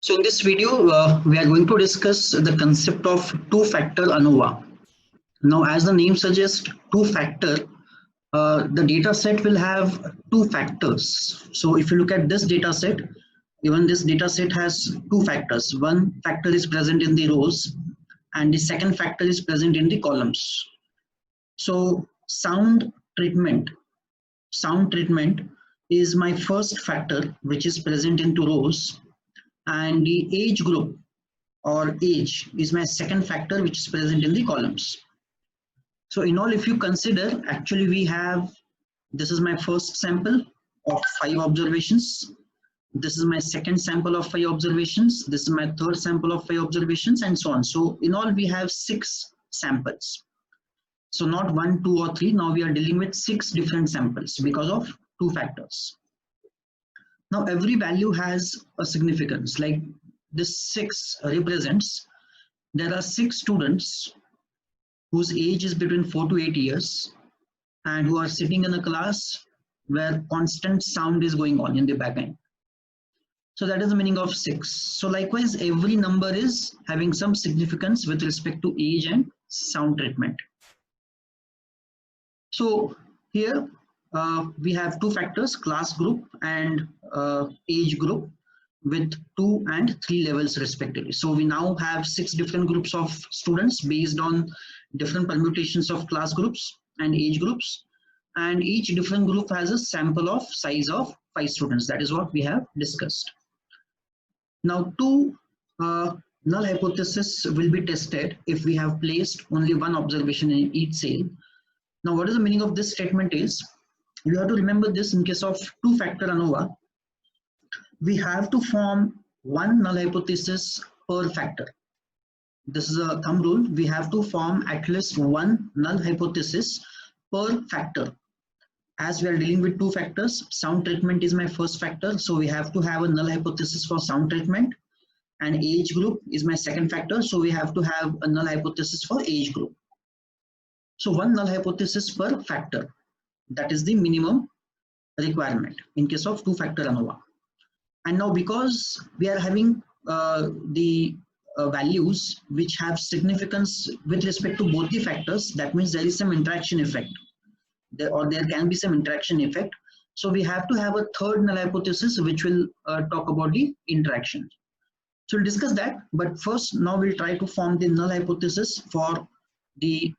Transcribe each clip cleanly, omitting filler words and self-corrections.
So in this video, we are going to discuss the concept of two-factor ANOVA. Now, as the name suggests, two-factor, the data set will have two factors. So if you look at this data set, even this data set has two factors. One factor is present in the rows and the second factor is present in the columns. So sound treatment is my first factor, which is present in two rows, and the age group or age is my second factor, which is present in the columns. So in all, if you consider, actually we have, this is my first sample of 5 observations. This is my second sample of 5 observations. This is my third sample of 5 observations, and so on. So in all, we have 6 samples. So not 1, 2 or 3. Now we are dealing with 6 different samples because of two factors. Now every value has a significance. Like this 6 represents there are 6 students whose age is between 4 to 8 years and who are sitting in a class where constant sound is going on in the back end. So that is the meaning of 6. So likewise, every number is having some significance with respect to age and sound treatment. So here we have two factors, class group and age group, with 2 and 3 levels respectively. So we now have 6 different groups of students based on different permutations of class groups and age groups, and each different group has a sample of size of 5 students. That is what we have discussed. Now two null hypotheses will be tested if we have placed only one observation in each cell. Now what is the meaning of this statement is, you have to remember this: in case of two-factor ANOVA, we have to form one null hypothesis per factor. This is a thumb rule. We have to form at least one null hypothesis per factor. As we are dealing with two factors, sound treatment is my first factor, so we have to have a null hypothesis for sound treatment, and age group is my second factor, so we have to have a null hypothesis for age group. So one null hypothesis per factor, that is the minimum requirement in case of two-factor ANOVA. And now because we are having the values which have significance with respect to both the factors, that means there is some interaction effect, there can be some interaction effect. So we have to have a third null hypothesis which will talk about the interaction. So we'll discuss that, but first now we'll try to form the null hypothesis for the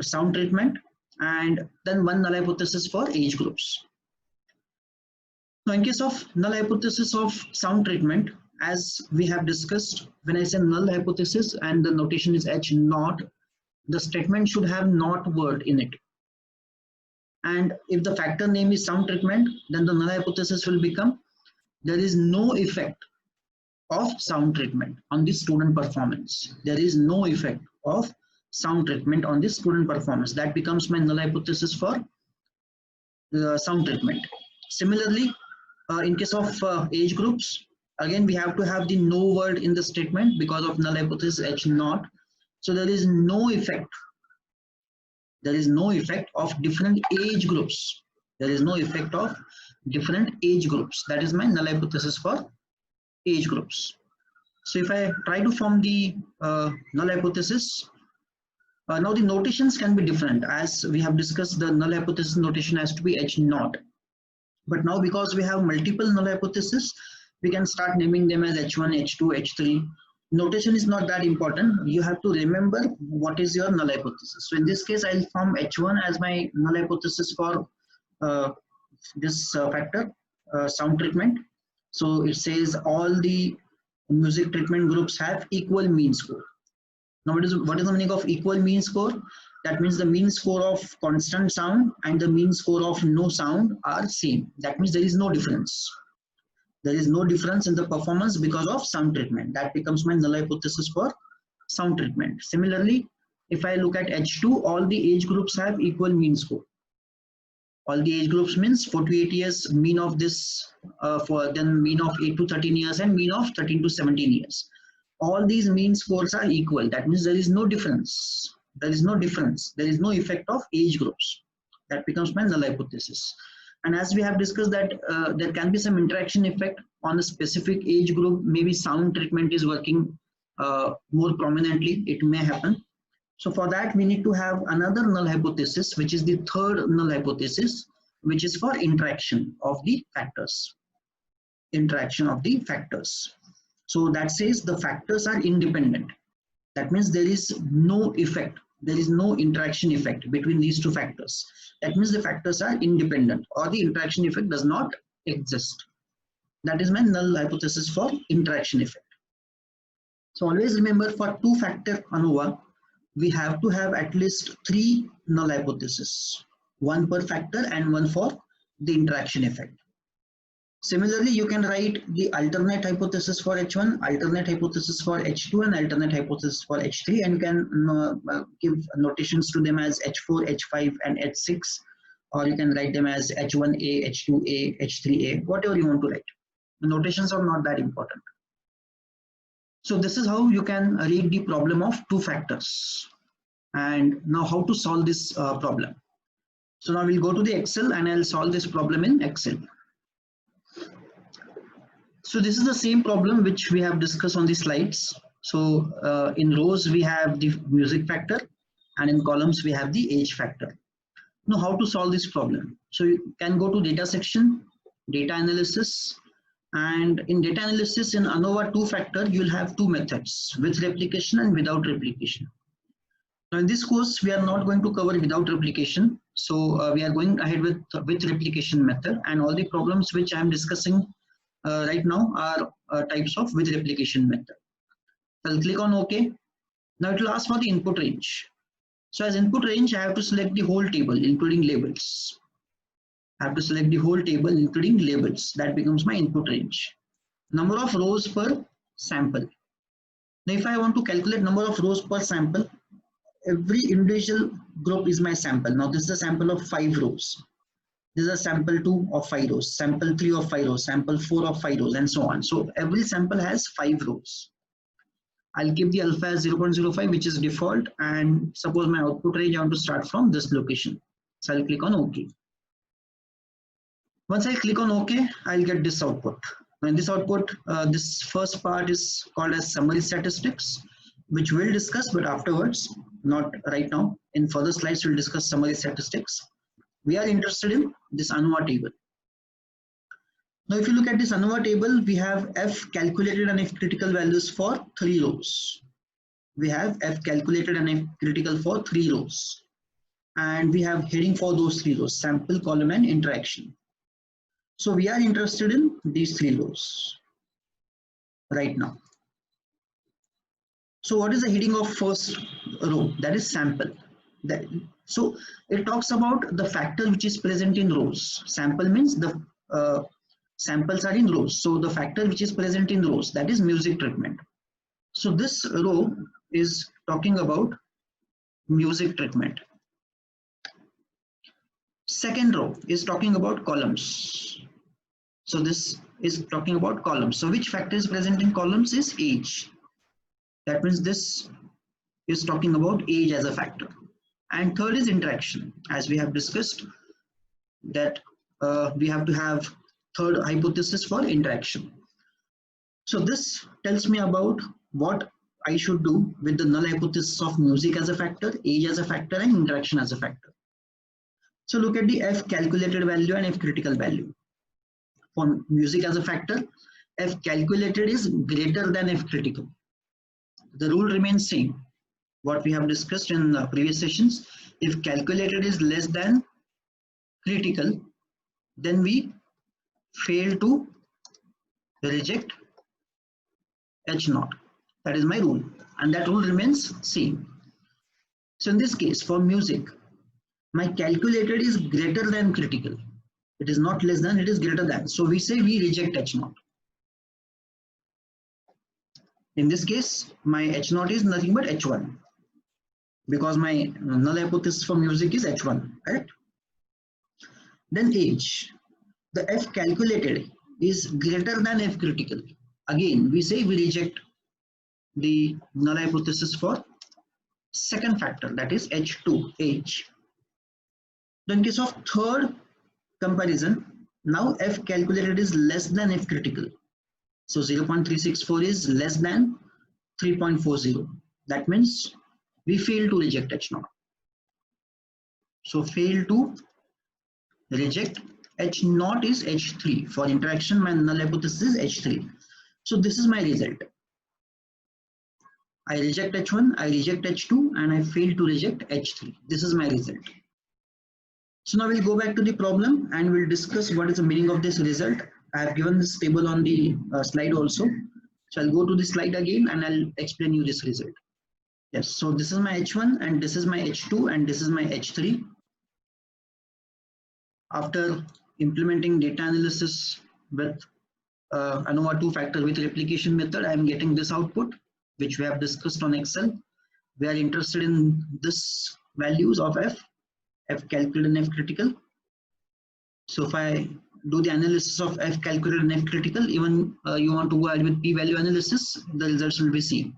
sound treatment, and then one null hypothesis for age groups. Now in case of null hypothesis of sound treatment, as we have discussed, when I say null hypothesis and the notation is H naught, the statement should have not word in it. And if the factor name is sound treatment, then the null hypothesis will become there is no effect of sound treatment on the student performance. There is no effect of sound treatment on the student performance. That becomes my null hypothesis for the sound treatment. Similarly, in case of age groups, again we have to have the no word in the statement because of null hypothesis H naught. So there is no effect. There is no effect of different age groups. There is no effect of different age groups. That is my null hypothesis for age groups. So if I try to form the null hypothesis, now the notations can be different. As we have discussed, the null hypothesis notation has to be H naught. But now because we have multiple null hypotheses, we can start naming them as H1, H2, H3. Notation is not that important. You have to remember what is your null hypothesis. So in this case, I'll form H1 as my null hypothesis for this factor, sound treatment. So it says all the music treatment groups have equal mean score. Now what is the meaning of equal mean score? That means the mean score of constant sound and the mean score of no sound are same. That means there is no difference. There is no difference in the performance because of sound treatment. That becomes my null hypothesis for sound treatment. Similarly, if I look at H2, all the age groups have equal mean score. All the age groups means 4 to 8 years, mean of this, then mean of 8 to 13 years and mean of 13 to 17 years. All these mean scores are equal. That means there is no difference. There is no difference. There is no effect of age groups. That becomes my null hypothesis. And as we have discussed that there can be some interaction effect on a specific age group, maybe sound treatment is working more prominently, it may happen. So for that, we need to have another null hypothesis, which is the third null hypothesis, which is for interaction of the factors. Interaction of the factors. So that says the factors are independent. That means there is no effect. There is no interaction effect between these two factors. That means the factors are independent, or the interaction effect does not exist. That is my null hypothesis for interaction effect. So always remember, for two-factor ANOVA, we have to have at least 3 null hypotheses, one per factor and one for the interaction effect. Similarly, you can write the alternate hypothesis for H1, alternate hypothesis for H2, and alternate hypothesis for H3, and you can give notations to them as H4, H5, and H6, or you can write them as H1A, H2A, H3A, whatever you want to write. The notations are not that important. So this is how you can read the problem of two factors. And now how to solve this problem. So now we'll go to the Excel and I'll solve this problem in Excel. So this is the same problem which we have discussed on the slides. So in rows we have the music factor, and in columns we have the age factor. Now how to solve this problem? So you can go to data section, data analysis, and in data analysis in ANOVA two-factor you'll have two methods, with replication and without replication. Now in this course we are not going to cover without replication, so we are going ahead with replication method, and all the problems which I am discussing right now are types of with replication method. I'll click on OK. Now it will ask for the input range. So as input range, I have to select the whole table including labels. I have to select the whole table including labels. That becomes my input range. Number of rows per sample. Now if I want to calculate number of rows per sample, every individual group is my sample. Now this is a sample of 5 rows. This is a sample 2 of 5 rows, sample 3 of 5 rows, sample 4 of 5 rows, and so on. So every sample has 5 rows. I'll keep the alpha as 0.05, which is default, and suppose my output range I want to start from this location. So I'll click on OK. Once I click on OK, I'll get this output. And this output, this first part is called as summary statistics, which we'll discuss, but afterwards, not right now. In further slides, we'll discuss summary statistics. We are interested in this ANOVA table. Now, if you look at this ANOVA table, we have F calculated and F critical values for 3 rows. We have F calculated and F critical for 3 rows. And we have heading for those 3 rows, sample, column, and interaction. So we are interested in these 3 rows right now. So what is the heading of first row? That is sample. So it talks about the factor which is present in rows. Sample means the samples are in rows. So the factor which is present in rows, that is music treatment. So this row is talking about music treatment. Second row is talking about columns. So this is talking about columns. So which factor is present in columns is age. That means this is talking about age as a factor. And third is interaction. As we have discussed that we have to have third hypothesis for interaction. So this tells me about what I should do with the null hypothesis of music as a factor, age as a factor, and interaction as a factor. So look at the F calculated value and F critical value. For music as a factor, F calculated is greater than F critical. The rule remains same. What we have discussed in the previous sessions, if calculated is less than critical, then we fail to reject H0. That is my rule, and that rule remains same. So in this case, for music, my calculated is greater than critical. It is not less than, it is greater than. So we say we reject H0. In this case, my H0 is nothing but H1, because my null hypothesis for music is H1, correct? Then age. The F calculated is greater than F critical. Again, we say we reject the null hypothesis for second factor, that is H2, age. Then in case of third comparison. Now F calculated is less than F critical. So 0.364 is less than 3.40. That means we fail to reject H0. So fail to reject H0 is H3. For interaction, my null hypothesis is H3. So this is my result. I reject H1, I reject H2, and I fail to reject H3. This is my result. So now we'll go back to the problem and we'll discuss what is the meaning of this result. I have given this table on the slide also. So I'll go to the slide again and I'll explain you this result. Yes, so this is my H1 and this is my H2 and this is my H3. After implementing data analysis with ANOVA 2-factor with replication method, I am getting this output, which we have discussed on Excel. We are interested in this values of F calculated and F critical. So if I do the analysis of F calculated and F critical, even you want to go ahead with p-value analysis, the results will be seen.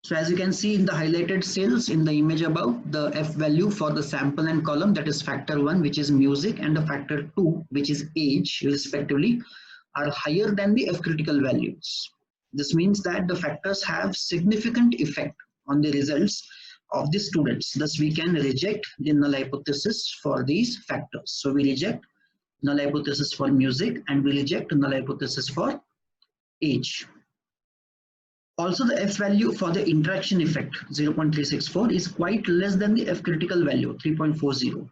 So as you can see in the highlighted cells in the image above, the F value for the sample and column, that is factor 1, which is music, and the factor 2, which is age, respectively, are higher than the F critical values. This means that the factors have significant effect on the results of the students. Thus, we can reject the null hypothesis for these factors. So we reject null hypothesis for music and we reject null hypothesis for age. Also, the F value for the interaction effect 0.364 is quite less than the F critical value 3.40.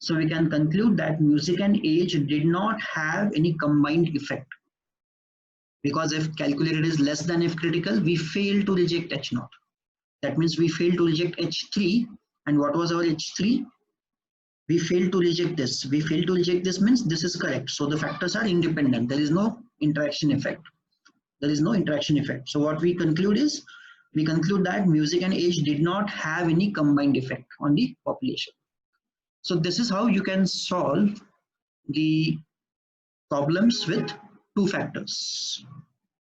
So we can conclude that music and age did not have any combined effect. Because F calculated is less than F critical, we fail to reject H0. That means we fail to reject H3. And what was our H3? We fail to reject this. We fail to reject this means this is correct. So the factors are independent. There is no interaction effect. There is no interaction effect. So what we conclude is, we conclude that music and age did not have any combined effect on the population. So this is how you can solve the problems with 2 factors.